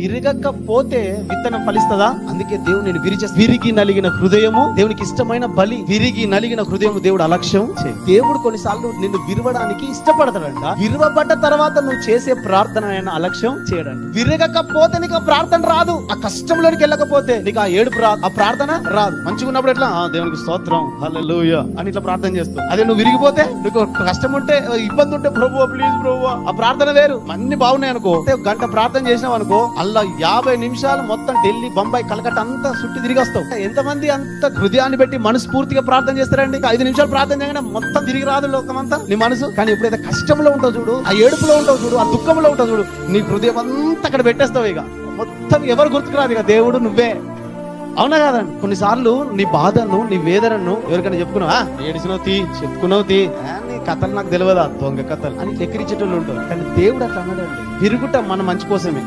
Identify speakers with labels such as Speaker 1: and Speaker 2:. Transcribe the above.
Speaker 1: విరగకపోతే విత్తనం ఫలిస్తుందా? అందుకే దేవుడు నేను విరిగి నలిగిన హృదయము దేవునికి ఇష్టమైన బలి. విరిగి నలిగిన హృదయము దేవుడు అలక్ష్యం చేయి. దేవుడు కొన్నిసార్లు నిన్ను విరవడానికి ఇష్టపడతాడంట. విరవబడ్డ తర్వాత నువ్వు చేసే ప్రార్థన ఆయన అలక్ష్యం చేయడండి. విరగకపోతే నీకు ఆ ప్రార్థన రాదు. ఆ కష్టంలోనికి వెళ్ళకపోతే నీకు ఆ ఏడుపు రాదు, ఆ ప్రార్థన రాదు. మంచిగా ఉన్నప్పుడు ఎట్లా దేవునికి స్తోత్రం హల్లెలూయా అని ఇట్లా ప్రార్థన చేస్తావు. అదే నువ్వు విరిగిపోతే, నీకు కష్టం ఉంటే, ఇబ్బంది ఉంటే, ప్రభువా ప్లీజ్ ప్రభువా, ఆ ప్రార్థన వేరు. అన్ని బాగున్నాయి అనుకో, గంట ప్రార్థన చేసినావు అనుకో, అలా 50 నిమిషాలు మొత్తం ఢిల్లీ, బొంబాయి, కలకట్ట అంతా చుట్టి తిరిగి వస్తావు. ఎంతమంది అంత హృదయాన్ని పెట్టి మనస్ఫూర్తిగా ప్రార్థన చేస్తారండి? 5 నిమిషాలు ప్రార్థన చేయగానే మొత్తం తిరిగి రాదు లోకమంతా నీ మనసు. కానీ ఎప్పుడైతే కష్టంలో ఉంటావు చూడు, ఆ ఏడుపులో ఉంటావు చూడు, ఆ దుఃఖంలో ఉంటావు చూడు, నీ హృదయం అంతా అక్కడ పెట్టేస్తావు. ఇక మొత్తం ఎవరు గుర్తుకురాదు, ఇక దేవుడు నువ్వే. అవునా కాదండి? కొన్నిసార్లు నీ బాధను, నీ వేదనను ఎవరికైనా చెప్పుకున్నావా? ఏడిసినావు తీ, చెప్పుకున్నావు తీ, నీ కథలు నాకు తెలియదా, దొంగ కథలు అని ఎక్కిరించేటోళ్ళు ఉంటారు. కానీ దేవుడు అట్లా అన్నాడండి, విరుగుట మన మంచి కోసమే.